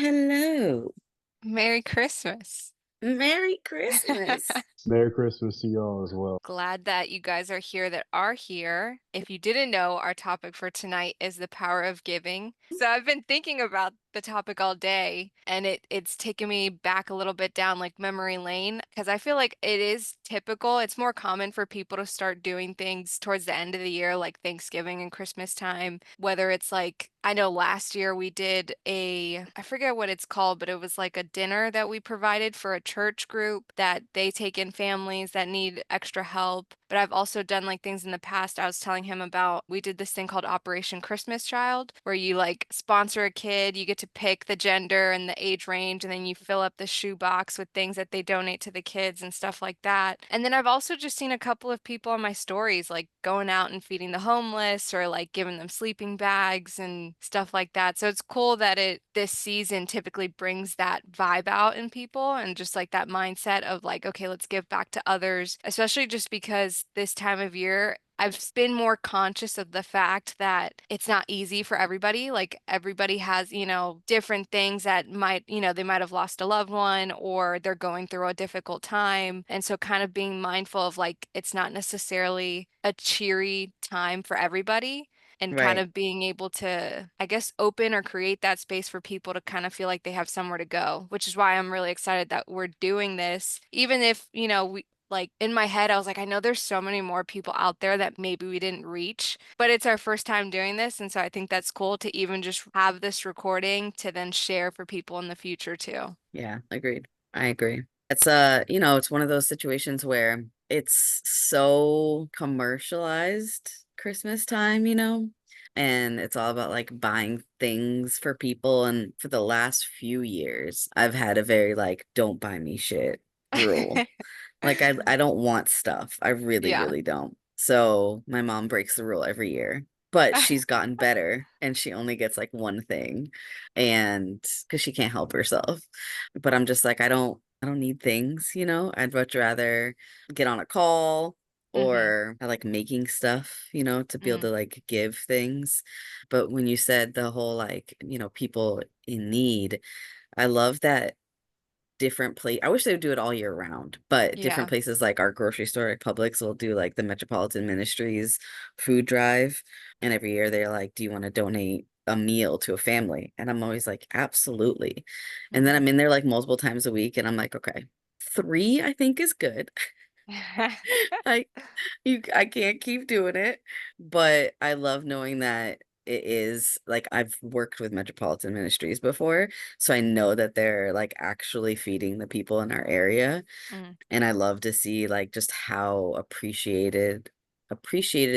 hello. Merry Christmas. Merry Christmas. Merry Christmas to y'all as well. Glad that you guys are here that are here. If you didn't know, our topic for tonight is the power of giving. So I've been thinking about the topic all day and it's taken me back a little bit down like memory lane because I feel like it is typical. It's more common for people to start doing things towards the end of the year like Thanksgiving and Christmas time, whether it's like I know last year we did I forget what it's called, but it was like a dinner that we provided for a church group that they take in families that need extra help. But I've also done like things in the past. I was telling him about we did this thing called Operation Christmas Child, where you like sponsor a kid, you get to pick the gender and the age range, and then you fill up the shoebox with things that they donate to the kids and stuff like that. And then I've also just seen a couple of people on my stories like going out and feeding the homeless or like giving them sleeping bags and stuff like that. So it's cool that it this season typically brings that vibe out in people and just like that mindset of like, okay, let's give back to others, especially just because this time of year I've been more conscious of the fact that it's not easy for everybody. Like everybody has, different things that might, they might have lost a loved one or they're going through a difficult time. And so kind of being mindful of like it's not necessarily a cheery time for everybody and kind Right. of being able to, I guess, open or create that space for people to kind of feel like they have somewhere to go, which is why I'm really excited that we're doing this. Even if, we like in my head, I was like, I know there's so many more people out there that maybe we didn't reach, but it's our first time doing this. And so I think that's cool to even just have this recording to then share for people in the future too. Yeah, agreed. I agree. It's it's one of those situations where it's so commercialized Christmas time, and it's all about like buying things for people. And for the last few years, I've had a very like don't buy me shit rule. Like I don't want stuff. I really, Yeah. really don't. So my mom breaks the rule every year, but she's gotten better and she only gets like one thing and because she can't help herself. But I'm just like, I don't need things, I'd much rather get on a call hmm or I like making stuff, to be able Mm. to like give things. But when you said the whole like, people in need, I love that different place. I wish they would do it all year round, but different Yeah. places like our grocery store at Publix will do like the Metropolitan Ministries food drive. And every year they're like, do you want to donate a meal to a family? And I'm always like, absolutely. And then hmm I'm in there like multiple times a week and I'm like, okay, three I think is good. I I can't keep doing it, but I love knowing that it is like I've worked with Metropolitan Ministries before, so I know that they're like actually feeding the people in our area. Mm. And I love to see like just how appreciated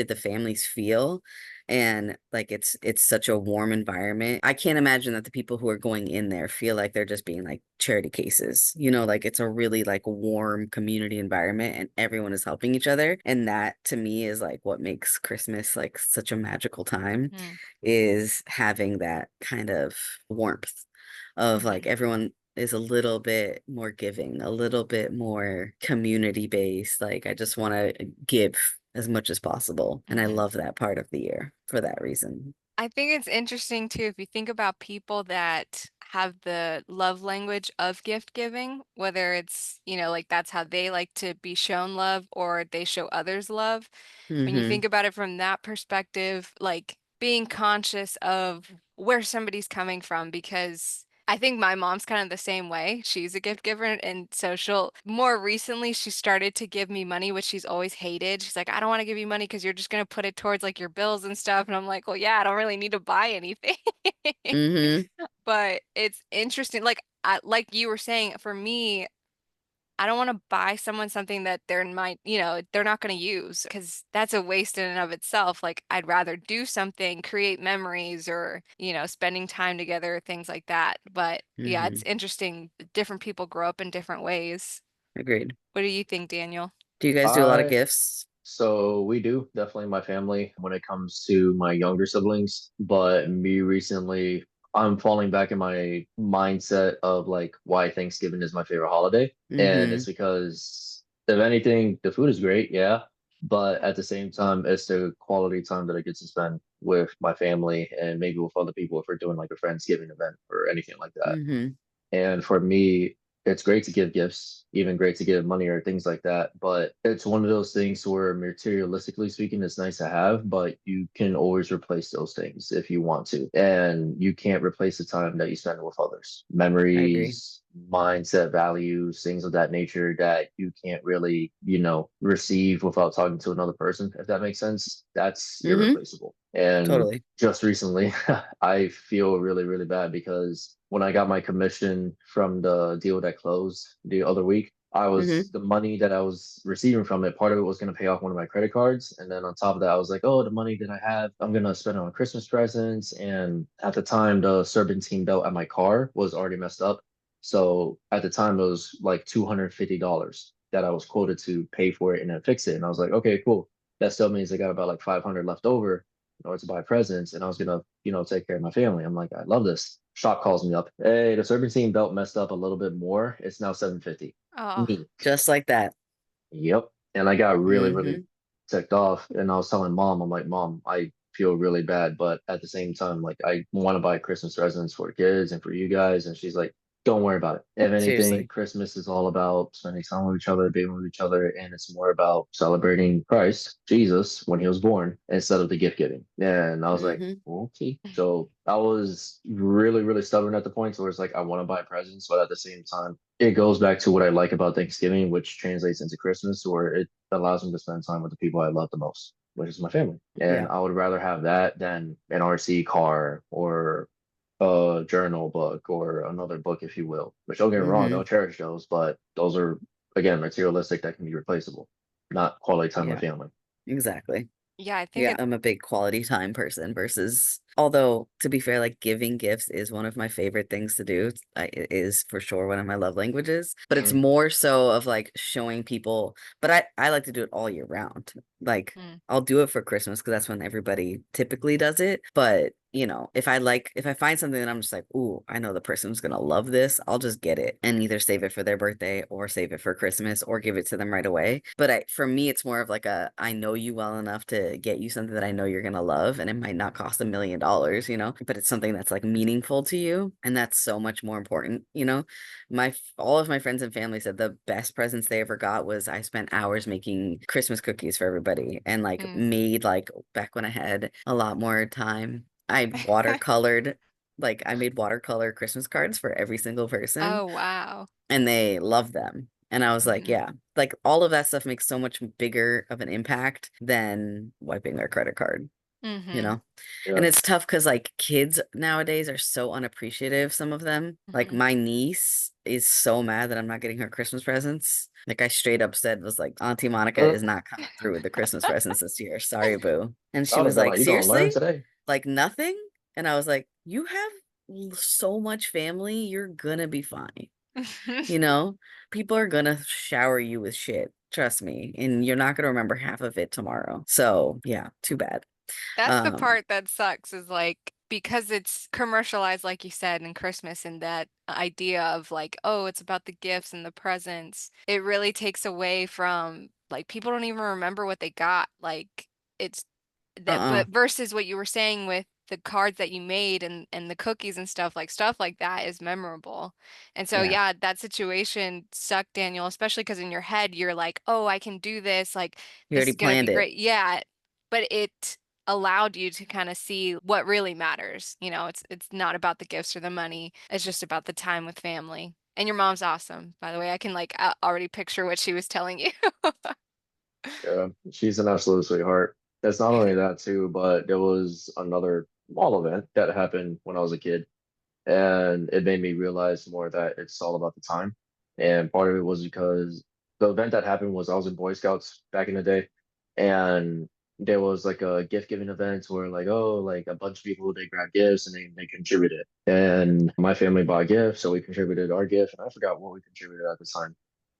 the families feel. And like it's such a warm environment. I can't imagine that the people who are going in there feel like they're just being like charity cases. Like it's a really like warm community environment and everyone is helping each other. And that to me is like what makes Christmas like such a magical time, Mm. is having that kind of warmth of like hmm everyone is a little bit more giving, a little bit more community based. Like I just want to give as much as possible. And I hmm love that part of the year for that reason. I think it's interesting too if you think about people that have the love language of gift giving, whether it's, like that's how they like to be shown love or they show others love. When you Mm-hmm. think about it from that perspective, like being conscious of where somebody's coming from, because I think my mom's kind of the same way. She's a gift giver. And so more recently, she started to give me money, which she's always hated. She's like, I don't want to give you money because you're just going to put it towards like your bills and stuff. And I'm like, well, yeah, I don't really need to buy anything. But it's interesting. Like you were saying, for me, I don't want to buy someone something that they're not going to use because that's a waste in and of itself. Like I'd rather do something, create memories or, spending time together, things like that. But yeah, it's Mm-hmm. interesting. Different people grow up in different ways. Agreed. What do you think, Daniel? Do you guys do a lot of I gifts? So we do definitely my family when it comes to my younger siblings, but me recently, I'm falling back in my mindset of like why Thanksgiving is my favorite holiday. And Mm-hmm. it's because if anything, the food is great, yeah, but at the same time, it's the quality time that I get to spend with my family and maybe with other people if we're doing like a Friendsgiving event or anything like that. Mm-hmm. And for me, it's great to give gifts, even great to give money or things like that. But it's one of those things where, materialistically speaking, it's nice to have, but you can always replace those things if you want to. And you can't replace the time that you spend with others, I agree. memories, mindset, values, things of that nature that you can't really, receive without talking to another person, if that makes sense. That's Mm-hmm. irreplaceable. And Totally. just recently, I feel really, really bad because when I got my commission from the deal that closed the other week, I was Mm-hmm. the money that I was receiving from it, part of it was going to pay off one of my credit cards. And then on top of that, I was like, oh, the money that I have, I'm going to spend it on Christmas presents. And at the time, the serpentine belt at my car was already messed up. So at the time, it was like $250 that I was quoted to pay for it and then fix it. And I was like, okay, cool. That still means I got about like 500 left over in order to buy presents, and I was gonna, take care of my family. I'm like, I love this. Shop calls me up. Hey, the serpentine belt messed up a little bit more. It's now 750. Oh, Me. Just like that. Yep. And I got really, really Mm-hmm. ticked off. And I was telling mom, I'm like, Mom, I feel really bad, but at the same time, like I want to buy Christmas presents for kids and for you guys. And she's like, don't worry about it. If anything, Seriously. Christmas is all about spending time with each other, being with each other, and it's more about celebrating Christ, Jesus, when he was born, instead of the gift giving. And I was like, Mm-hmm. okay. So I was really, really stubborn at the point where it's like I want to buy presents, but at the same time, it goes back to what I like about Thanksgiving, which translates into Christmas, where it allows me to spend time with the people I love the most, which is my family. And Yeah. I would rather have that than an RC car or a journal book or another book, if you will. Which don't get me wrong, Mm-hmm. don't cherish those, but those are again materialistic that can be replaceable, not quality time with Yeah. family. Exactly. yeah, I think Yeah, it's I'm a big quality time person versus, although to be fair, like giving gifts is one of my favorite things to do. It is for sure one of my love languages, but it's Mm, more so of like showing people, but I like to do it all year round. Like mm, I'll do it for Christmas because that's when everybody typically does it. But if I find something that I'm just like, ooh, I know the person's gonna love this, I'll just get it and either save it for their birthday or save it for Christmas or give it to them right away. But for me, it's more of like I know you well enough to get you something that I know you're gonna love, and it might not cost $1 million, but it's something that's like meaningful to you, and that's so much more important. All of my friends and family said the best presents they ever got was I spent hours making Christmas cookies for everybody and like mm. made like back when I had a lot more time. I made watercolor Christmas cards for every single person Oh, wow. and they love them. And I was like, Hmm. yeah, like all of that stuff makes so much bigger of an impact than wiping their credit card, you Hmm. know? And yeah. it's tough because like kids nowadays are so unappreciative, some of them. Like Hmm. my niece is so mad that I'm not getting her Christmas presents. Like I straight up said, was like, Auntie Monica Mm, is not coming through with the Christmas presents this year. Sorry, boo. And I she would have was been like, like, you gonna learn seriously? today? Like nothing? And I was like, you have so much family, you're gonna be fine. You know, people are gonna shower you with shit. Trust me, and you're not gonna remember half of it tomorrow. So yeah, too bad. That's the Um, part that sucks is like because it's commercialized, like you said, in Christmas and that idea of like, oh, it's about the gifts and the presents. It really takes away from like people don't even remember what they got. Like it's that, uh-uh. but versus what you were saying with the cards that you made and the cookies and stuff like that is memorable. And so Yeah, yeah, that situation sucked, Daniel, especially because in your head you're like, oh, I can do this. Like you this already is gonna be planned it. great. Yeah, but it allowed you to kind of see what really matters. It's not about the gifts or the money. It's just about the time with family. And your mom's awesome, by the way. I can like already picture what she was telling you. Yeah, she's an absolute sweetheart. It's not only that too, but there was another small event that happened when I was a kid, and it made me realize more that it's all about the time. And part of it was because the event that happened was I was in Boy Scouts back in the day, and there was like a gift giving event where like, oh, like a bunch of people, they grabbed gifts and they contributed, and my family bought gifts, so we contributed our gift, and I forgot what we contributed at the time,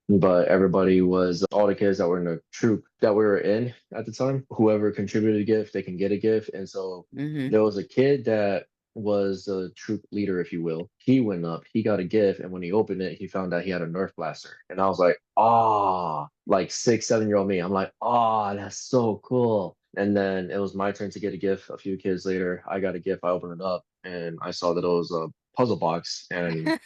but everybody was all the kids that were in the troop that we were in at the time. Whoever contributed a gift, they can get a gift. And so Mm-hmm. there was a kid that was the troop leader, if you will. He went up, he got a gift, and when he opened it, he found out he had a Nerf blaster. And I was like, ah, like 6, 7-year-old me. I'm like, ah, that's so cool. And then it was my turn to get a gift. A few kids later, I got a gift. I opened it up and I saw that it was a puzzle box, and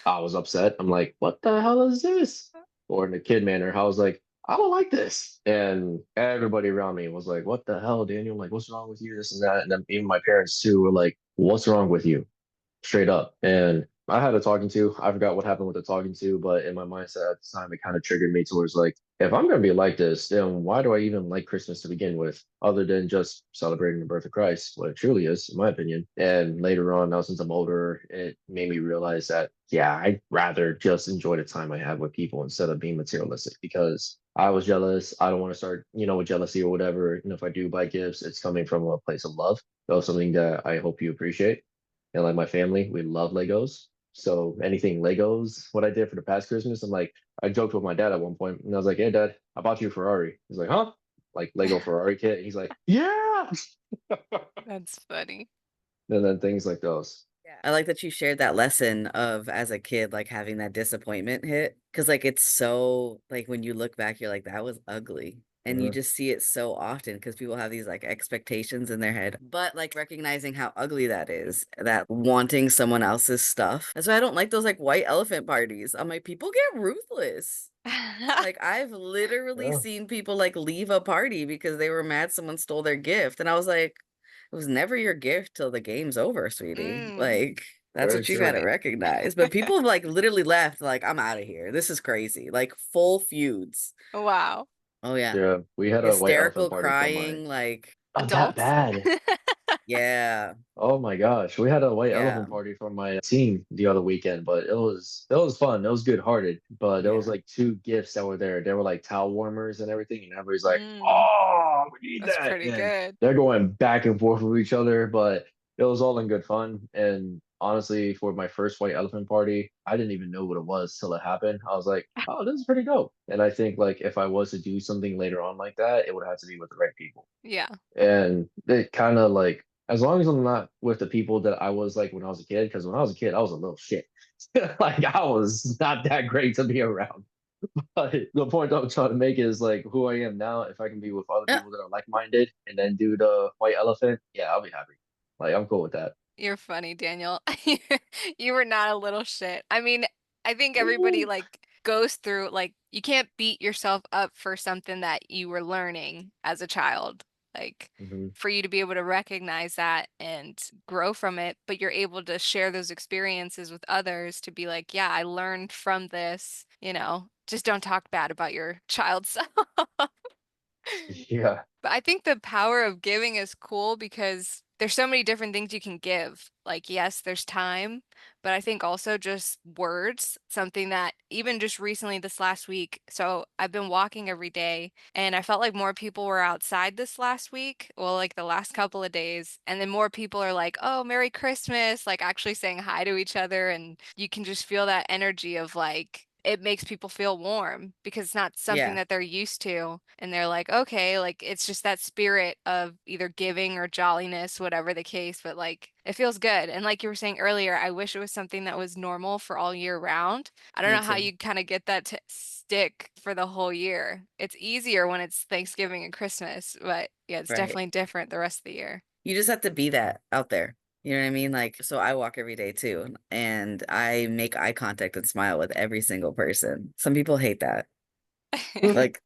I was upset. I'm like, what the hell is this? Or in the kid manner, I was like, I don't like this. And everybody around me was like, what the hell, Daniel? I'm like, what's wrong with you? This and that. And then even my parents too were like, what's wrong with you? Straight up. And I had a talking to. I forgot what happened with the talking to, but in my mindset at the time, it kind of triggered me towards like, if I'm gonna be like this, then why do I even like Christmas to begin with, other than just celebrating the birth of Christ, what it truly is, in my opinion. And later on, now since I'm older, it made me realize that yeah, I'd rather just enjoy the time I have with people instead of being materialistic because I was jealous. I don't want to start, with jealousy or whatever. If I do buy gifts, it's coming from a place of love. So something that I hope you appreciate. And like my family, we love Legos. So anything Legos, what I did for the past Christmas, I joked with my dad at one point, and I was like, "Hey, Dad, I bought you a Ferrari." He's like, "Huh?" Like Lego Ferrari kit. He's like, "Yeah." That's funny. And then things like those. Yeah. I like that you shared that lesson of as a kid, like having that disappointment hit. Cause like it's so like when you look back, you're like, that was ugly. And you Mhm. just see it so often because people have these like expectations in their head. But like recognizing how ugly that is, that wanting someone else's stuff. That's why I don't like those like white elephant parties. I'm like, people get ruthless. Like I've literally Yeah, seen people like leave a party because they were mad someone stole their gift. And I was like, it was never your gift till the game's over, sweetie. Mm, Like that's very what you gotta true. right. recognize. But people have like literally left, like, I'm out of here. This is crazy. Like full feuds. Wow. Oh yeah. Yeah, we had a white elephant Hysterical party for my. crying, like, Oh, that Adults? bad. yeah, Oh my gosh, we had a white yeah, elephant party for my team the other weekend, but it was fun. It was good hearted, but there was yeah. like two gifts that were there. They were like towel warmers and everything, and everybody's like, Mm, "Oh, we need that's that!" pretty And good. they're going back and forth with each other, but it was all in good fun. And honestly, for my first white elephant party, I didn't even know what it was till it happened. I was like, "Oh, this is pretty dope." And I think like if I was to do something later on like that, it would have to be with the right people. Yeah. And it kind of like, as long as I'm not with the people that I was like when I was a kid, because when I was a kid, I was a little shit. Like I was not that great to be around. But the point I'm trying to make is like who I am now. If I can be with other Uh, people that are like-minded and then do the white elephant, yeah, I'll be happy. Like I'm cool with that. You're funny, Daniel. You were not a little shit. I mean, I think everybody Ooh. like goes through like you can't beat yourself up for something that you were learning as a child. Like Mhm. for you to be able to recognize that and grow from it, but you're able to share those experiences with others to be like, yeah, I learned from this, just don't talk bad about your child self. Yeah. But I think the power of giving is cool because there's so many different things you can give. Like, yes, there's time, but I think also just words, something that even just recently this last week. So I've been walking every day and I felt like more people were outside this last week. Well, like the last couple of days. And then more people are like, oh, Merry Christmas, like actually saying hi to each other. And you can just feel that energy of like, it makes people feel warm because it's not something yeah, that they're used to. And they're like, okay, like it's just that spirit of either giving or jolliness, whatever the case, but like it feels good. And like you were saying earlier, I wish it was something that was normal for all year round. I don't me know how too. you kind of get that to stick for the whole year. It's easier when it's Thanksgiving and Christmas, but yeah, it's Right. definitely different the rest of the year. You just have to be that out there. You know what I mean? Like, so I walk every day too, and I make eye contact and smile with every single person. Some people hate that. Like,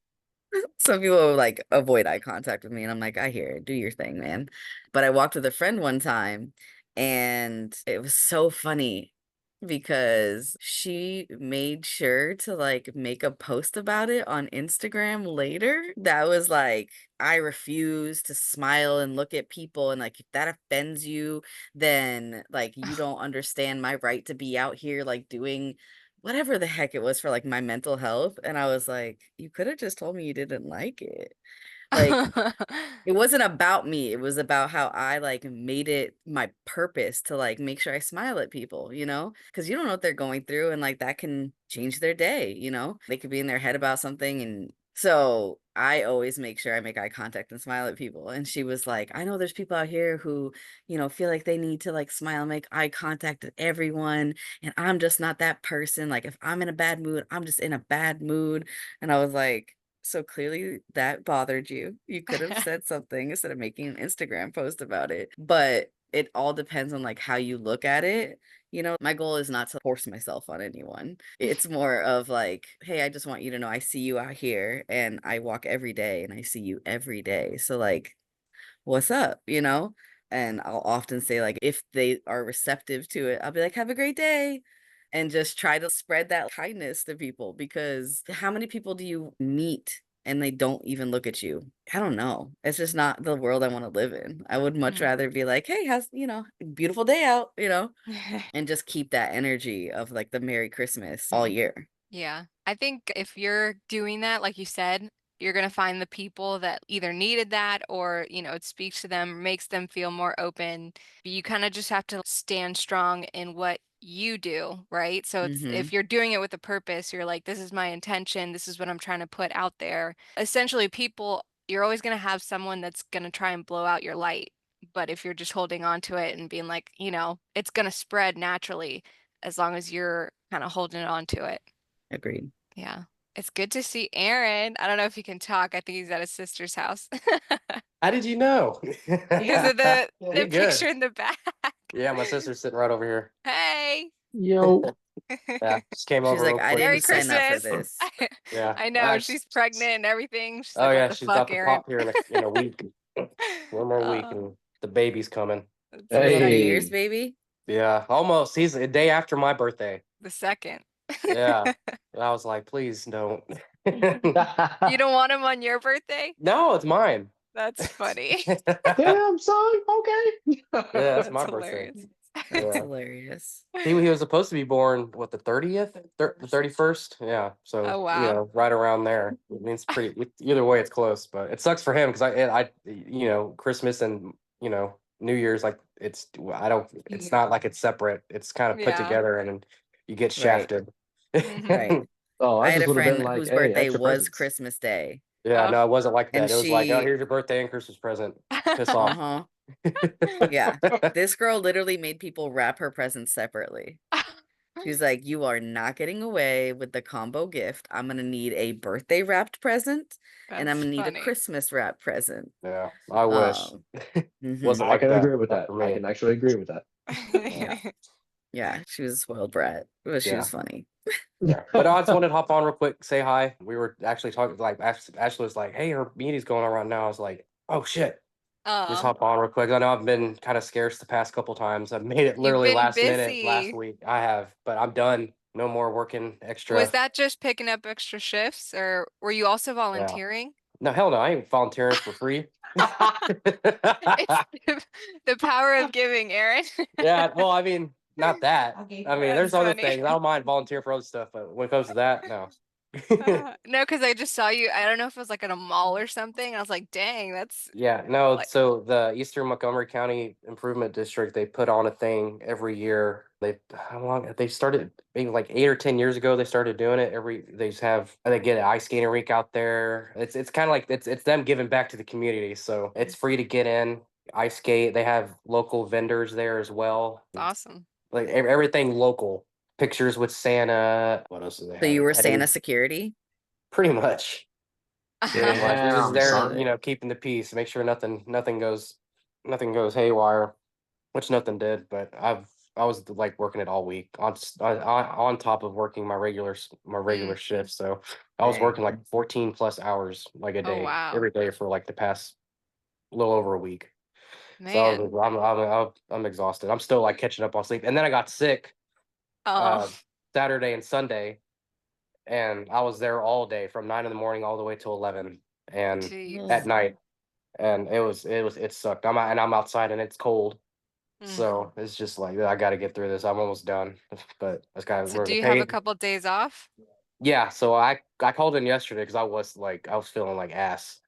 some people like avoid eye contact with me, and I'm like, I hear it, do your thing, man. But I walked with a friend one time, and it was so funny because she made sure to like make a post about it on Instagram later. That was like, I refuse to smile and look at people, and like if that offends you, then like you don't understand my right to be out here like doing whatever the heck it was for like my mental health. And I was like, you could have just told me you didn't like it. Like, it wasn't about me. It was about how I like made it my purpose to like make sure I smile at people, because you don't know what they're going through and like that can change their day. They could be in their head about something. And so I always make sure I make eye contact and smile at people. And she was like, I know there's people out here who, feel like they need to like smile, make eye contact at everyone. And I'm just not that person. Like, if I'm in a bad mood, I'm just in a bad mood. And I was like, So clearly that bothered you. You could have said something instead of making an Instagram post about it. But it all depends on like how you look at it. My goal is not to force myself on anyone. It's more of like, hey, I just want you to know I see you out here and I walk every day and I see you every day. So like, what's up, And I'll often say, like, if they are receptive to it, I'll be like, have a great day. And just try to spread that kindness to people because how many people do you meet and they don't even look at you? I don't know. It's just not the world I want to live in. I would much Mhm. rather be like, hey, beautiful day out, and just keep that energy of like the Merry Christmas all year. Yeah. I think if you're doing that, like you said, you're going to find the people that either needed that or, it speaks to them, makes them feel more open. You kind of just have to stand strong in what you do, right? So it's Mm-hmm. if you're doing it with a purpose, you're like, this is my intention, this is what I'm trying to put out there. Essentially, you're always going to have someone that's going to try and blow out your light. But if you're just holding on to it and being like, it's going to spread naturally as long as you're kind of holding on to it. Agreed. Yeah. It's good to see Aaron. I don't know if he can talk. I think he's at his sister's house How did you know? because of the You the picture good. in the back. Yeah, my sister's sitting right over here. Hey. Yo. Yeah, just came She's over like, real I quick. Merry didn't sign up for Christmas. this. Yeah. I know she's pregnant and everything. She's Oh like, what yeah, the she's fuck, about to Aaron? pop here in a week. One more week Oh, and the baby's coming. that's so Is that a New sweet. Year's Hey. baby? Yeah, almost. He's a day after my birthday. The second. Yeah. And I was like, please don't. You don't want him on your birthday? No, it's mine. That's funny. Damn, son. Okay. Yeah, that's That's my birthday. hilarious. That's Yeah. hilarious. He was supposed to be born, what, the 30th? The 31st? Yeah. So, Oh, wow. right around there. I mean, either way, it's close, but it sucks for him because Christmas and, New Year's, like, it's not like it's separate. It's kind of put Yeah. together and you get Right, shafted. Hmm. right. Oh, I I had just a would have been friend like, whose hey, birthday extra was presents. Christmas Day, Yeah, Oh. no, it wasn't like and that. It was like, oh, she, here's your birthday and Christmas present. Piss off. uh-huh, yeah. This girl literally made people wrap her presents separately. She's like, you are not getting away with the combo gift. I'm gonna need a birthday wrapped present, and I'm That's gonna need a funny. Christmas wrap present. Yeah, I wish. Um, hmm Wasn't I like can that. agree with Not that. for I me. can actually agree with that. Yeah, yeah. She was a spoiled brat, but she Yeah. was funny. Yeah, but I just wanted to hop on real quick, say hi. We were actually talking, like, Ashley was like, "Hey, her meeting's going on right now." I was like, "Oh shit!" Just Oh, hop on real quick. I know I've been kind of scarce the past couple times. I've made it you've literally been last minute last busy. week. I have, but I'm done. No more working Was extra. that just picking up extra shifts, or were you also Yeah. volunteering? No, hell no. I ain't volunteering for free. It's the power of giving, Aaron. Yeah. Well, I mean, not that. I mean, there's That's other funny. things. I don't mind volunteer for other stuff, but when it comes to that, no. No, because I just saw you. I don't know if it was like at a mall or something. I was like, dang, that's Yeah, no, like, so the Eastern Montgomery County Improvement District, they put on a thing every year. How long they started, maybe like 8 or 10 years ago, they started doing it. They just have, they get an ice skating rink out there. It's kind of like it's them giving back to the community. So it's free to get in, ice skate. They have local vendors there as well. awesome. Like everything local. Pictures with Santa. What else do they So you have? were Petting, Santa security? pretty much. Pretty much. You're just Damn, there, son. Love keeping the peace, make sure nothing goes haywire, which nothing did. But I was like working it all week on top of working my regular Mm. shift. So I was Dang. working like 14 plus hours like a Oh, day wow. every day for like the past little over a week. So Man. I'm exhausted. I'm still like catching up on sleep, and then I got sick Oh, uh Saturday and Sunday, and I was there all day from 9 in the morning all the way till 11 and at jeez. Ugh. night, and it sucked. I'm outside and it's cold, Mm. so it's just like I got to get through this. I'm almost done, but that's kind of So where do the you have a pain. couple days off? Yeah, so I called in yesterday because I was feeling like ass,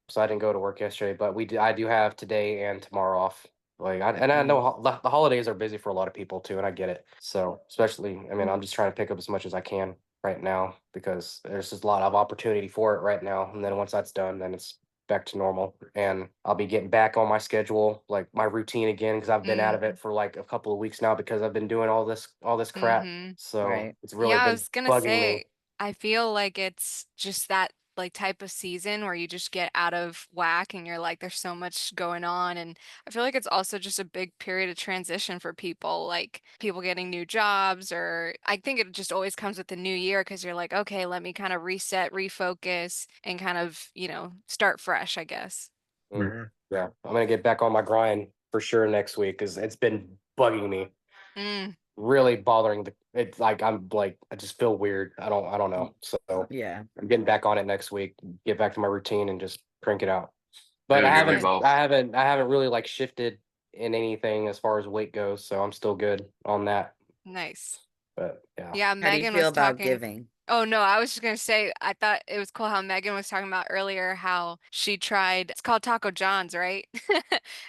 so I didn't go to work yesterday. But I do have today and tomorrow off. I know Mm. the holidays are busy for a lot of people too, and I get it. So especially, I mean, I'm just trying to pick up as much as I can right now because there's just a lot of opportunity for it right now. And then once that's done, then it's back to normal, and I'll be getting back on my schedule, like my routine again, because I've been out Mm. of it for like a couple of weeks now because I've been doing all this crap. Mm-hmm. So Right. it's Yeah, really I been was gonna bugging me. say, I feel like it's just that like type of season where you just get out of whack and you're like, there's so much going on. And I feel like it's also just a big period of transition for people, like people getting new jobs, or I think it just always comes with the new year because you're like, okay, let me kind of reset, refocus, and kind of, start fresh, I guess. Yeah, I'm gonna get back on my grind for sure next week because it's been bugging me, Mm, really bothering the. It's like I'm like I just feel weird. I don't know. So Yeah. I'm getting back on it next week. Get back to my routine and just crank it out. But Dude, I you and me haven't good. both. I haven't I haven't really like shifted in anything as far as weight goes. So I'm still good on that. Nice. But yeah, Yeah, How do you Megan feel was about talking. giving? Oh no, I was just gonna say I thought it was cool how Megan was talking about earlier how she tried, it's called Taco John's, right?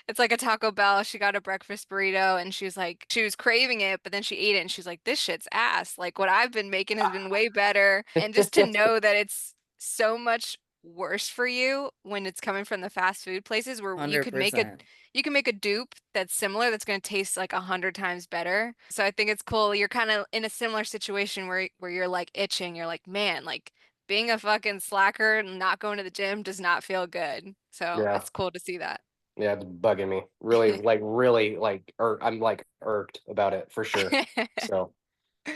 It's like a Taco Bell. She got a breakfast burrito and she was like she was craving it, but then she ate it and she's like, this shit's ass. Like what I've been making has been way better. And just to know that it's so much worse for you when it's coming from the fast food places where you could make a 100%. you can make a dupe that's similar that's going to taste like 100 times better. So I think it's cool. You're kind of in a similar situation where you're like itching. You're like, man, like being a fucking slacker and not going to the gym does not feel good. So yeah, it's cool to see that. yeah, it's bugging me. Really like I'm like irked about it for sure. So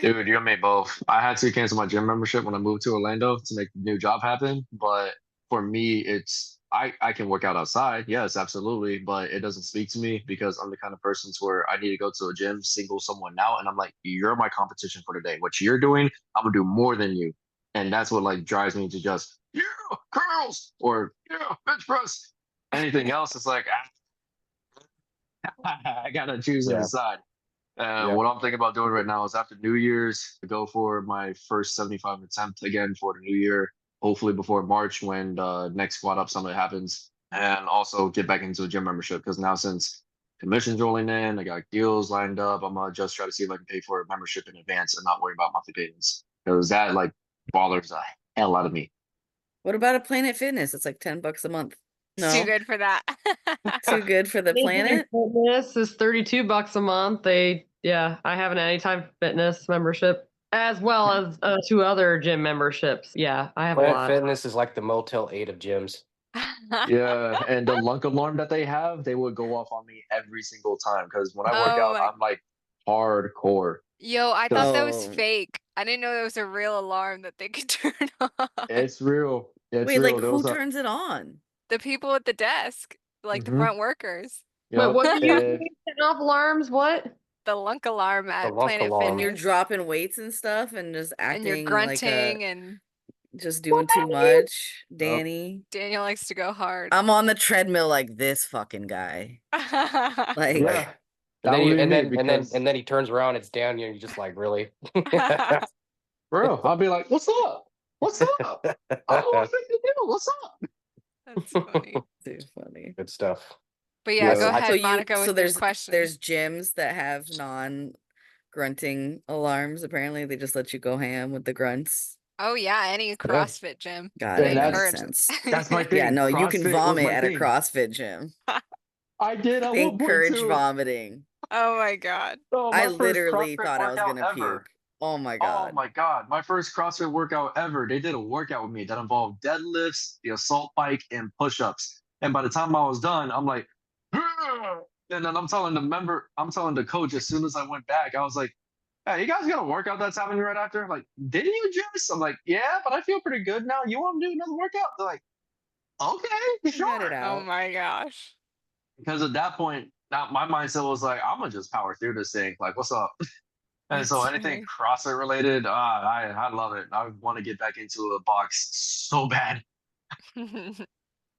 Dude, you and me both. I had to cancel my gym membership when I moved to Orlando to make the new job happen. But for me, it's I can work out outside, yes, absolutely, but it doesn't speak to me because I'm the kind of person to where I need to go to a gym, single someone out, and I'm like, you're my competition for today. What you're doing, I'm gonna do more than you. And that's what like drives me to just, yeah, curls or yeah, bench press. Anything else, it's like I gotta choose and yeah, decide. yeah. What I'm thinking about doing right now is after New Year's, to go for my first 75 attempt again for the new year, hopefully before March when the next squat up summit happens, and also get back into a gym membership because now since commissions rolling in, I got deals lined up. I'm gonna just try to see if I can pay for a membership in advance and not worry about monthly payments because that like bothers the hell out of me. What about a Planet Fitness? It's like $10 a month. It's too No, good for that. too good for the Anytime planet. Fitness is $32 a month. I have an Anytime Fitness membership as well as two other gym memberships. Yeah, I have a Planet lot. Fitness is like the Motel 8 of gyms. Yeah, and the lunk alarm that they have, they would go off on me every single time because when I work Oh out, my. I'm like hardcore. Yo, I thought Because that was Oh, fake. I didn't know that was a real alarm that they could turn on. it's real. It's wait, like real. There who was a turns it on? The people at the desk, like the hmm front workers. Wait, Yep. what do you And mean setting off alarms? What? The lunk alarm The at lunk Planet When alarm. you're Fitness. dropping weights and stuff and just And you're acting like grunting and just What? doing too much, yep. Danny. Daniel likes to go hard. I'm on the treadmill like this fucking guy. Like, Yeah, And that then would you be and me then and then because and then he turns around, it's down, you're just like, really? bro, I'll be like, "What's up? What's up? I don't know what to do. What's up?" That's funny. too funny. Good stuff. But yeah, go Yes, Yeah. I So ahead, you Monica, so with your there's question. gyms that have non-grunting alarms. Apparently, they just let you go ham with the grunts. Oh yeah, any yeah. CrossFit gym. Got And it. Makes Encouraged. sense. that's my Yeah, thing. no, you can CrossFit was vomit my at a thing. CrossFit gym. I did at They one point encourage too. vomiting. Oh my God. Oh, I my first literally CrossFit thought I was workout gonna ever. puke. Oh my Oh God. my God. My first CrossFit workout ever. They did a workout with me that involved deadlifts, the assault bike, and push-ups. And by the time I was done, I'm like, "Ugh." And then I'm telling the coach as soon as I went back, I was like, hey, you guys got a workout that's happening right after? Like, didn't you just? I'm like, yeah, but I feel pretty good now. You want to do another workout? They're like, okay, You got it sure. Oh out. my gosh. Because at that point, now my mindset was like, I'm gonna just power through this thing. Like, what's up? And so That's anything funny. CrossFit related, I love it. I want to get back into a box so bad.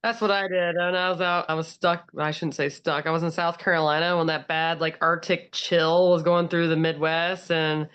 That's what I did. When I was out, I was stuck. I shouldn't say stuck. I was in South Carolina when that bad, like, Arctic chill was going through the Midwest. And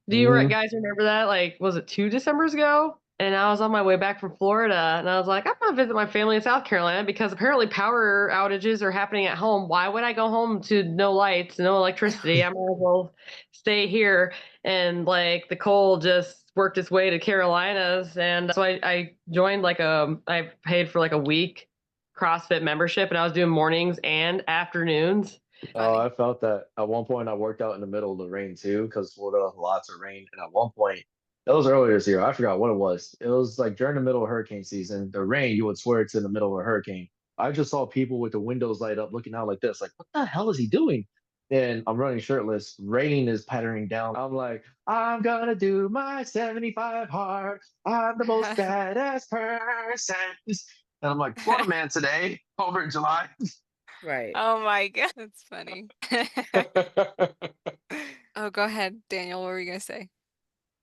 do you Hmm. guys remember that? Like, was it 2 Decembers ago? And I was on my way back from Florida, and I was like, I'm gonna visit my family in South Carolina because apparently power outages are happening at home. Why would I go home to no lights, no electricity? I might as well stay here. And like the cold just worked its way to Carolinas, and so I joined I paid for like a week CrossFit membership, and I was doing mornings and afternoons. Oh, Funny. I felt that. At one point, I worked out in the middle of the rain too, because Florida lots of rain. And at one point, That was earlier this year. I forgot what it was. It was like during the middle of hurricane season. The rain, you would swear it's in the middle of a hurricane. I just saw people with the windows light up looking out like this, like, what the hell is he doing? And I'm running shirtless. Rain is pattering down. I'm like, I'm gonna do my 75 hard. I'm the most badass person. And I'm like, what a man today over in July. Right. Oh my God, that's funny. Oh, go ahead, Daniel. What were you gonna say?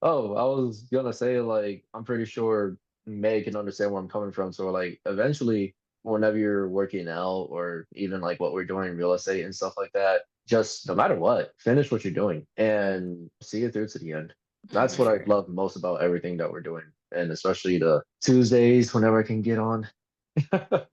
Oh, I was gonna say like I'm pretty sure May can understand where I'm coming from. So like eventually, whenever you're working out or even like what we're doing in real estate and stuff like that, just no matter what, finish what you're doing and see it through to the end. That's For what Hmm. I sure. love most about everything that we're doing, and especially the Tuesdays whenever I can get on.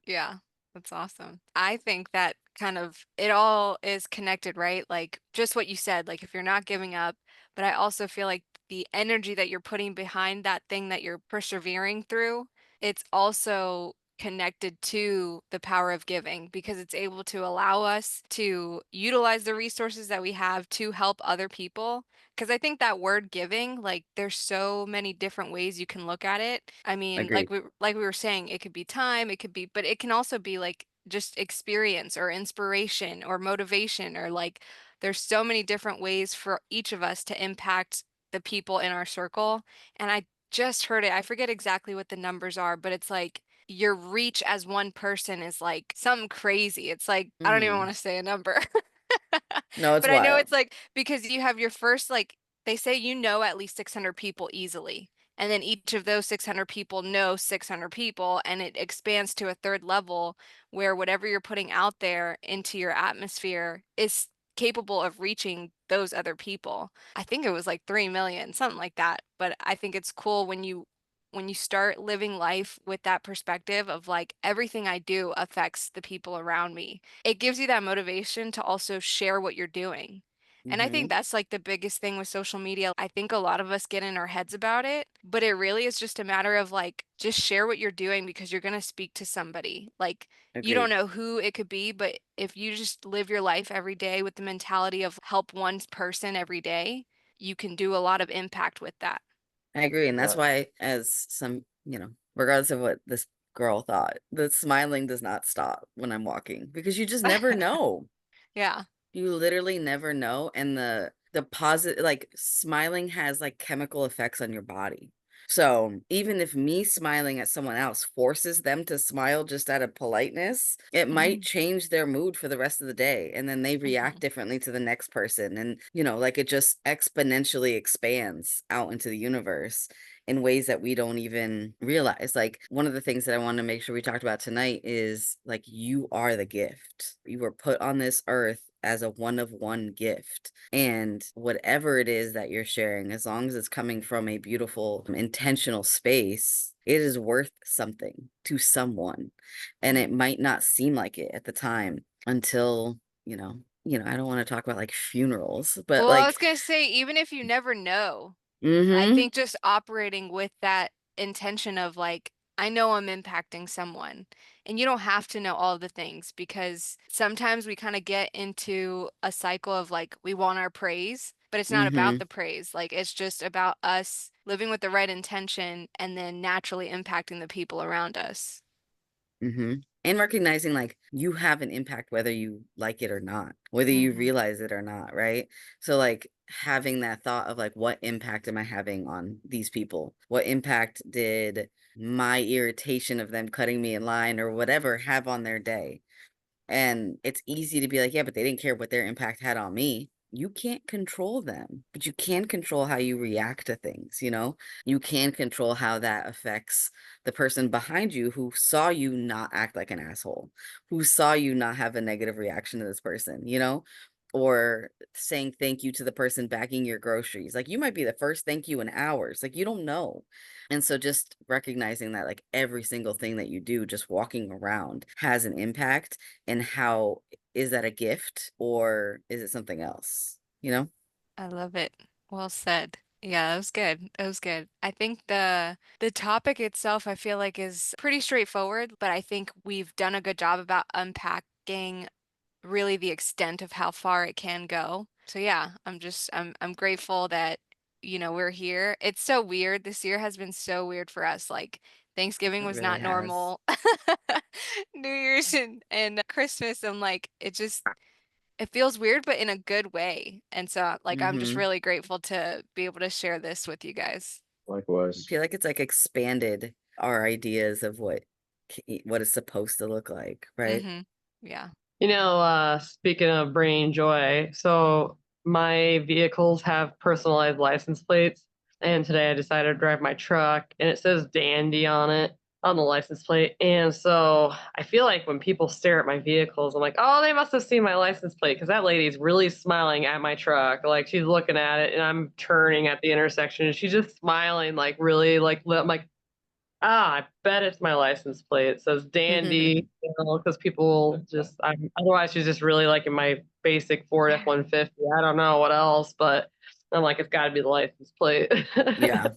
Yeah, that's awesome. I think that kind of it all is connected, right? Like just what you said, like if you're not giving up, but I also feel like the energy that you're putting behind that thing that you're persevering through, it's also connected to the power of giving because it's able to allow us to utilize the resources that we have to help other people. Because I think that word giving, like there's so many different ways you can look at it. I mean, Agreed. like we were saying, it could be time, it could be, but it can also be like just experience or inspiration or motivation or like there's so many different ways for each of us to impact the people in our circle. And I just heard it. I forget exactly what the numbers are, but it's like your reach as one person is like something crazy. It's like I don't even Hmm. want to say a number. No, it's But I know wild. it's like because you have your first like they say you know at least 600 people easily. And then each of those 600 people know 600 people, and it expands to a third level where whatever you're putting out there into your atmosphere is capable of reaching those other people. I think it was like 3 million, something like that. But I think it's cool when you start living life with that perspective of like everything I do affects the people around me. It gives you that motivation to also share what you're doing. And I think Hmm. that's like the biggest thing with social media. I think a lot of us get in our heads about it, but it really is just a matter of like just share what you're doing because you're going to speak to somebody. Like you don't Agreed. know who it could be, but if you just live your life every day with the mentality of help one person every day, you can do a lot of impact with that. I agree. And that's Yeah. why, as some, regardless of what this girl thought, the smiling does not stop when I'm walking because you just never know. Yeah. You literally never know. And the positive, like smiling has like chemical effects on your body. So even if me smiling at someone else forces them to smile just out of politeness, it might Hmm. change their mood for the rest of the day. And then they react Hmm. differently to the next person. And, like it just exponentially expands out into the universe in ways that we don't even realize. Like one of the things that I want to make sure we talked about tonight is like you are the gift. You were put on this earth as a one of one gift. And whatever it is that you're sharing, as long as it's coming from a beautiful, intentional space, it is worth something to someone. And it might not seem like it at the time until, I don't want to talk about like funerals, but Well, I was like, gonna say, even if you never know, I mm-hmm, think just operating with that intention of like, I know I'm impacting someone. And you don't have to know all the things because sometimes we kind of get into a cycle of like, we want our praise, but it's not about mm-hmm. the praise. Like, it's just about us living with the right intention and then naturally impacting the people around us. Mm-hmm. And recognizing like you have an impact whether you like it or not, whether you Hmm. realize it or not, right? So like having that thought of like what impact am I having on these people? What impact did my irritation of them cutting me in line or whatever have on their day? And it's easy to be like, yeah, but they didn't care what their impact had on me. You can't control them, but you can control how you react to things, you know? You can control how that affects the person behind you who saw you not act like an asshole, who saw you not have a negative reaction to this person, Or saying thank you to the person bagging your groceries. Like you might be the first thank you in hours. Like you don't know. And so just recognizing that like every single thing that you do, just walking around has an impact and how is that a gift or is it something else? You know? I love it. Well said. Yeah, that was good. That was good. I think the topic itself I feel like is pretty straightforward, but I think we've done a good job about unpacking really the extent of how far it can go. So yeah, I'm grateful that we're here. It's so weird. This year has been so weird for us. Like Thanksgiving It was really not has. normal. New Year's and Christmas, I'm like, it feels weird, but in a good way. And so like I'm just Mm-hmm. really grateful to be able to share this with you guys. I Likewise. feel like it's like expanded our ideas of what it's supposed to look like, right? Mm-hmm. Yeah. Speaking of bringing joy, so my vehicles have personalized license plates, and today I decided to drive my truck, and it says Dandy on it on the license plate. And so I feel like when people stare at my vehicles, I'm like, oh, they must have seen my license plate because that lady's really smiling at my truck. Like she's looking at it, and I'm turning at the intersection, and she's just smiling, like really, like I'm like, I bet it's my license plate. It says Dandy, because people otherwise she's just really like in my basic Ford F-150. I don't know what else, but I'm like, it's got to be the license plate. Yeah.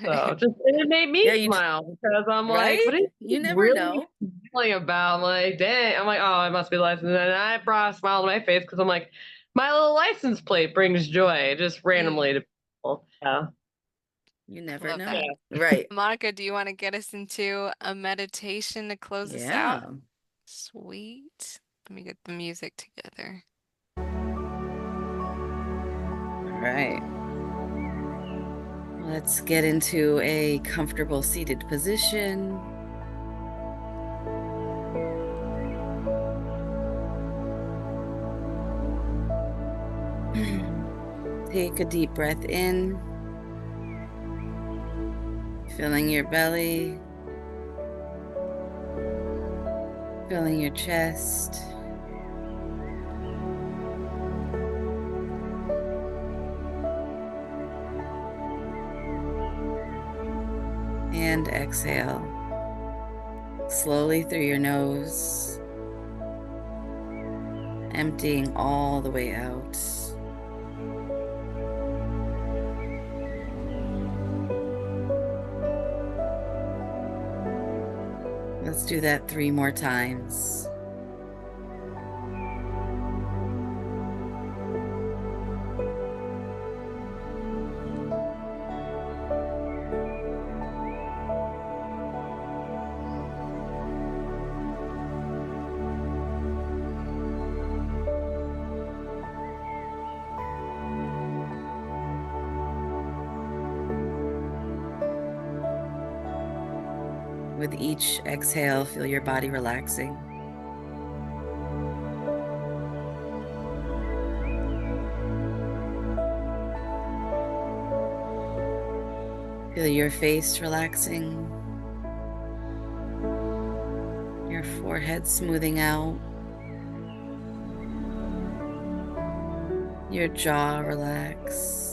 So and it made me Yeah, smile because I'm like, right? what is You she never really know. feeling about? I'm like, dang. I'm like, oh, it must be the license. And I brought a smile to my face because I'm like, my little license plate brings joy just Mm, randomly to people. Yeah. You I never love that. know. Yeah. Right. Monica, do you want to get us into a meditation to close us out? Yeah. Sweet. Let me get the music together. All right. Let's get into a comfortable seated position. Take a deep breath in, filling your belly, filling your chest. And exhale slowly through your nose, emptying all the way out. Let's do that 3 more times. With each exhale, feel your body relaxing. Feel your face relaxing, your forehead smoothing out, your jaw relax.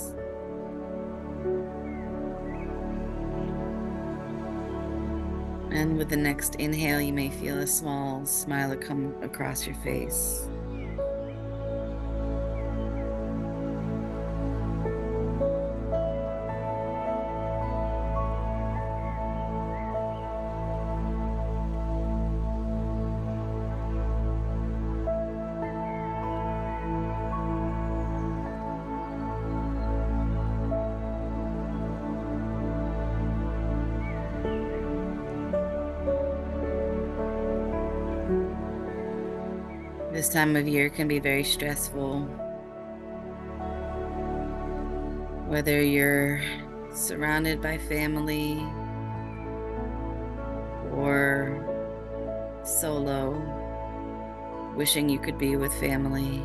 And with the next inhale, you may feel a small smile come across your face. This time of year can be very stressful. Whether you're surrounded by family or solo, wishing you could be with family.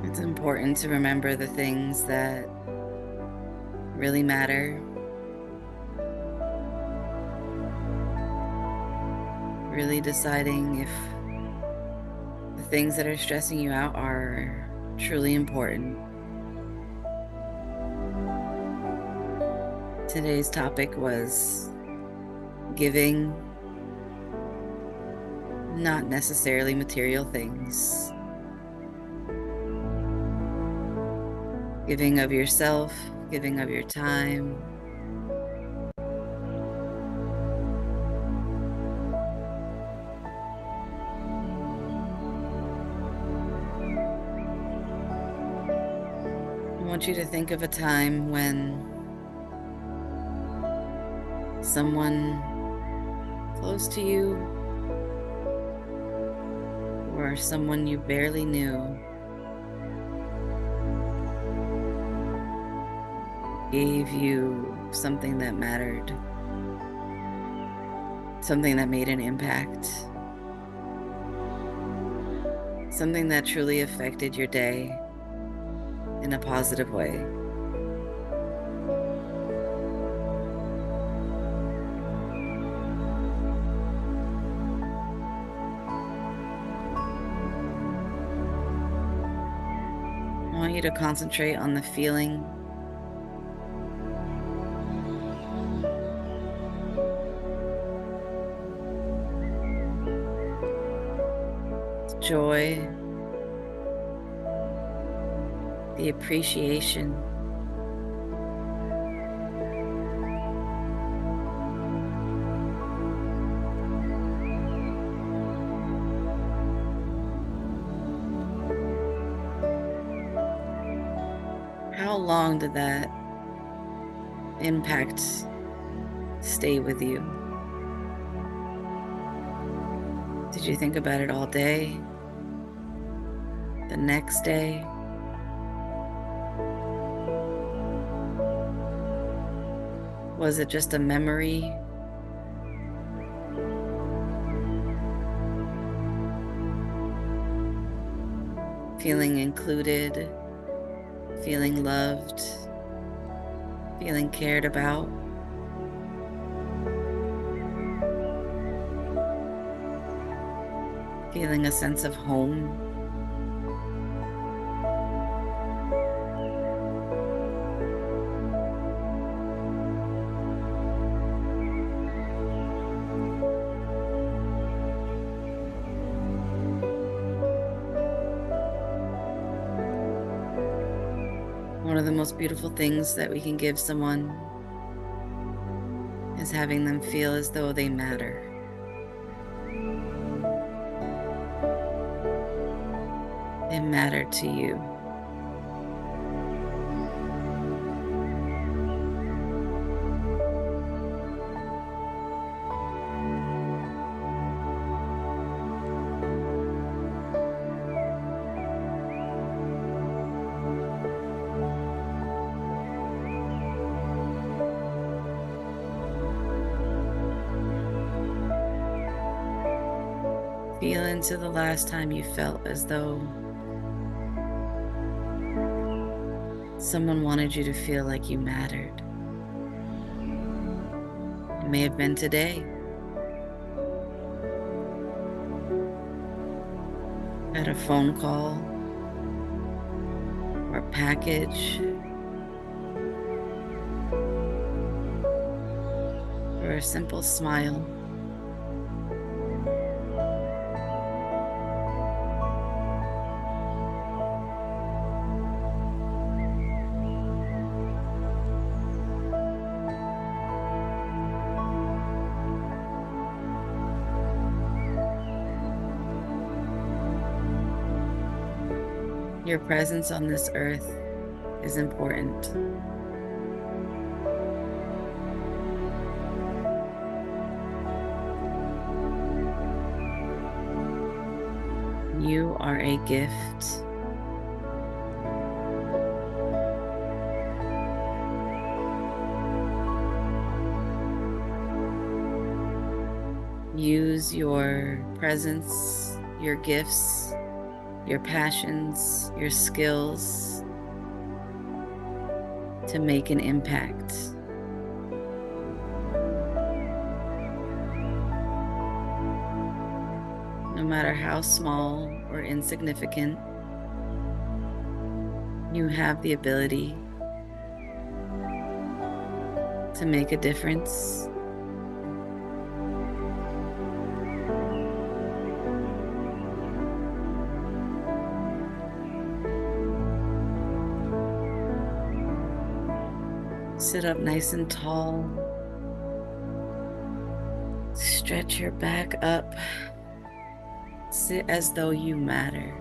It's important to remember the things that really matter. Really deciding if the things that are stressing you out are truly important. Today's topic was giving, not necessarily material things. Giving of yourself, giving of your time. want you to think of a time when someone close to you or someone you barely knew gave you something that mattered, something that made an impact, something that truly affected your day in a positive way. I want you to concentrate on the feeling, joy, the appreciation, how long did that impact stay with you? Did you think about it all day? The next day? Was it just a memory? Feeling included, feeling loved, feeling cared about? Feeling a sense of home? One of the most beautiful things that we can give someone is having them feel as though they matter. They matter to you. Feel into the last time you felt as though someone wanted you to feel like you mattered. It may have been today, at a phone call, or a package, or a simple smile. Your presence on this earth is important. You are a gift. Use your presence, your gifts, your passions, your skills to make an impact. No matter how small or insignificant, you have the ability to make a difference. Sit up nice and tall. Stretch your back up. Sit as though you matter.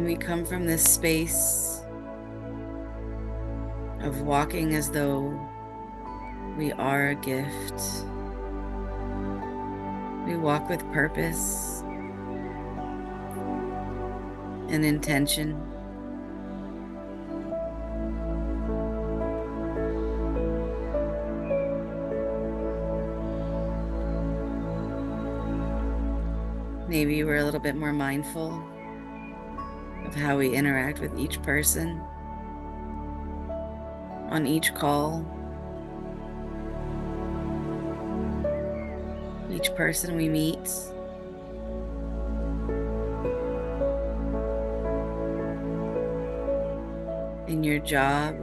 And we come from this space of walking as though we are a gift. We walk with purpose and intention. Maybe we're a little bit more mindful of how we interact with each person on each call, each person we meet. In your job,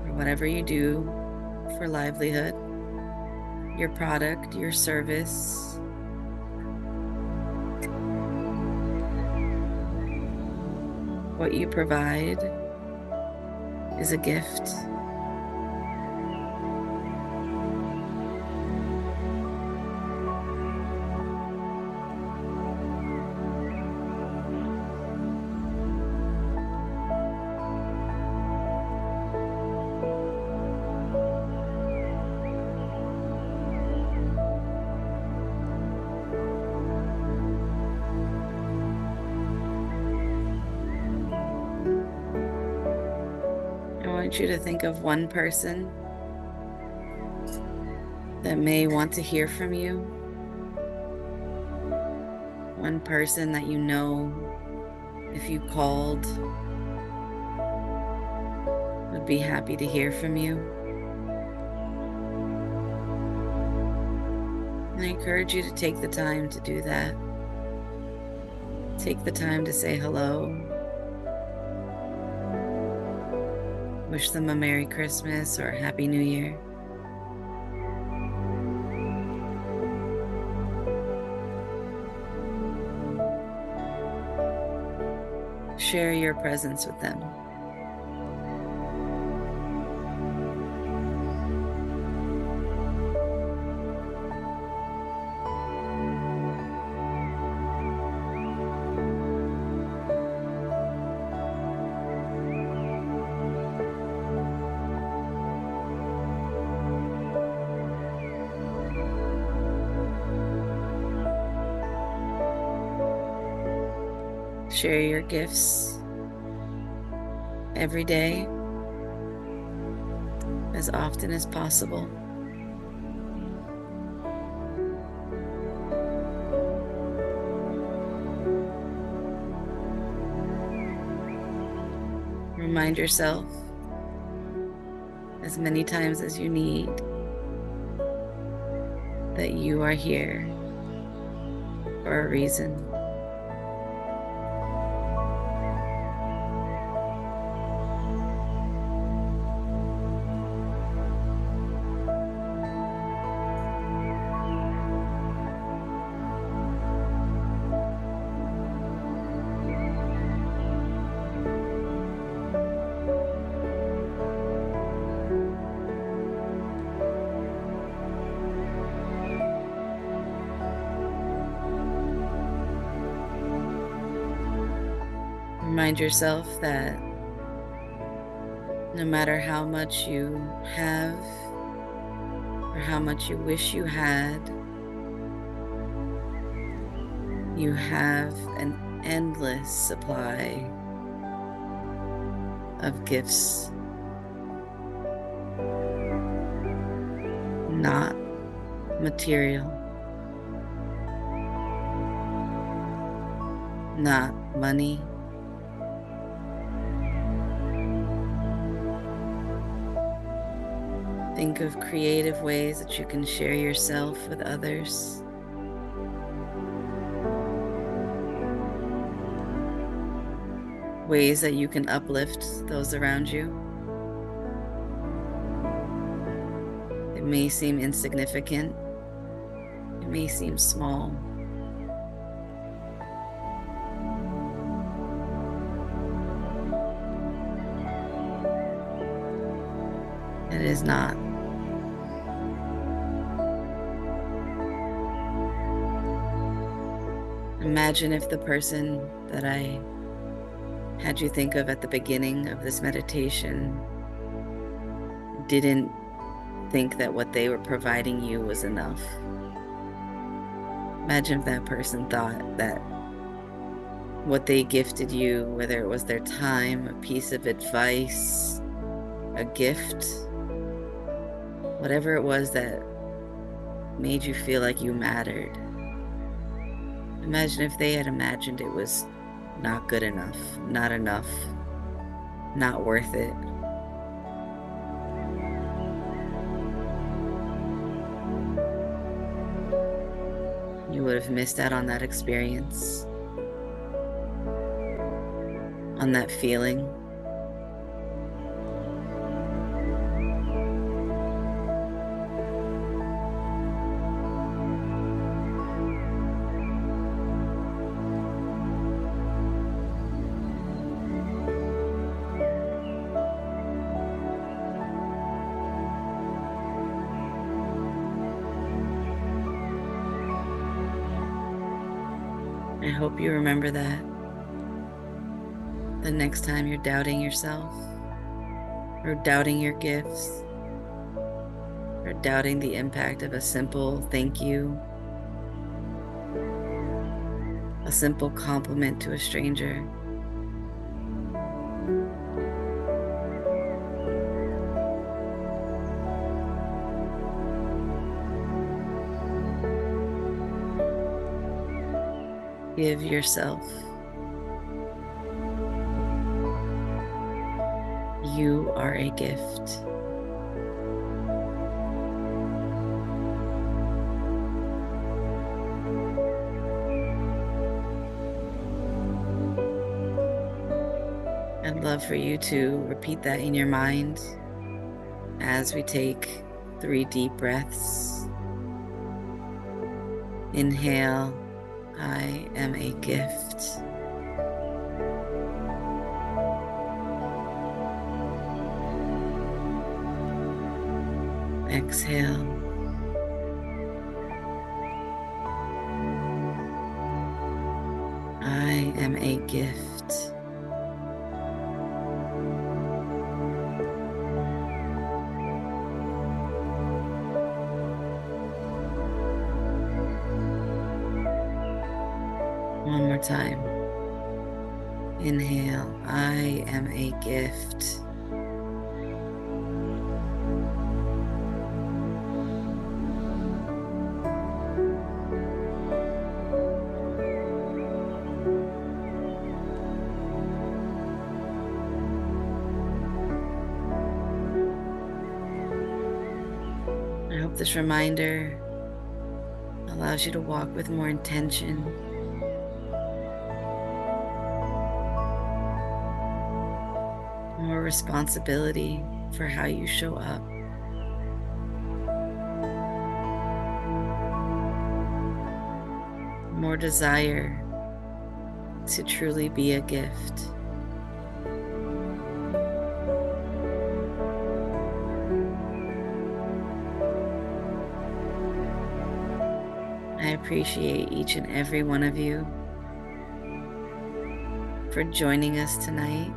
or whatever you do for livelihood, your product, your service. What you provide is a gift. I want you to think of one person that may want to hear from you. One person that you know, if you called, would be happy to hear from you. And I encourage you to take the time to do that. Take the time to say hello. Wish them a Merry Christmas or a Happy New Year. Share your presence with them. Share your gifts every day, as often as possible. Remind yourself as many times as you need that you are here for a reason. Remind yourself that no matter how much you have or how much you wish you had, you have an endless supply of gifts, not material, not money. Think of creative ways that you can share yourself with others. Ways that you can uplift those around you. It may seem insignificant. It may seem small. It is not. Imagine if the person that I had you think of at the beginning of this meditation didn't think that what they were providing you was enough. Imagine if that person thought that what they gifted you, whether it was their time, a piece of advice, a gift, whatever it was that made you feel like you mattered. Imagine if they had imagined it was not good enough, not worth it. You would have missed out on that experience, on that feeling. I hope you remember that the next time you're doubting yourself, or doubting your gifts, or doubting the impact of a simple thank you, a simple compliment to a stranger. Give yourself. You are a gift. I'd love for you to repeat that in your mind as we take 3 deep breaths. Inhale, I am a gift. Exhale. I am a gift. One more time. Inhale, I am a gift. I hope this reminder allows you to walk with more intention, more responsibility for how you show up. More desire to truly be a gift. I appreciate each and every one of you for joining us tonight.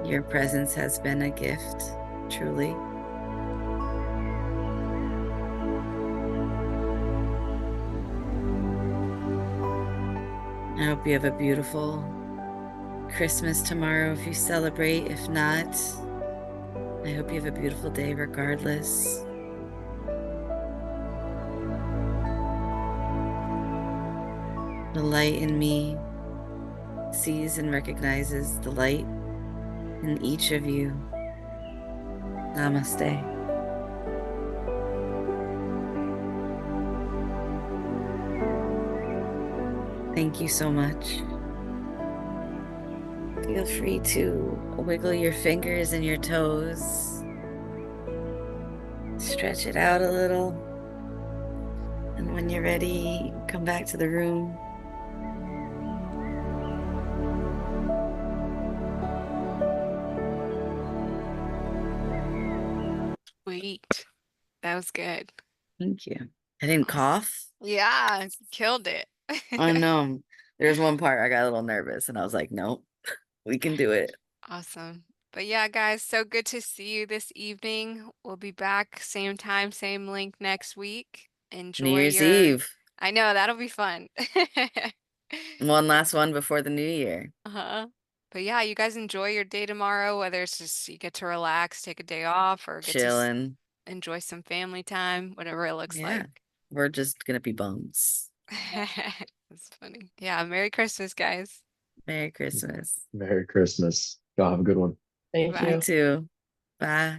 Your presence has been a gift, truly. I hope you have a beautiful Christmas tomorrow if you celebrate. If not, I hope you have a beautiful day regardless. The light in me sees and recognizes the light in each of you. Namaste. Thank you so much. Feel free to wiggle your fingers and your toes. Stretch it out a little. And when you're ready, come back to the room. Sweet. That was good. Thank you. I didn't cough. Yeah, killed it. I know. There's one part I got a little nervous and I was like, nope, we can do it. Awesome. But yeah, guys, so good to see you this evening. We'll be back same time, same link next week. New Enjoy Year's your Eve. I know that'll be fun. One last one before the new year. Uh-huh. But yeah, you guys enjoy your day tomorrow, whether it's just you get to relax, take a day off, or get to Chilling. enjoy some family time, whatever it looks Yeah. like. We're just gonna be bums. That's funny. Yeah, Merry Christmas, guys. Merry Christmas. Merry Christmas. Y'all have a good one. Thank Bye. You you. too. Bye.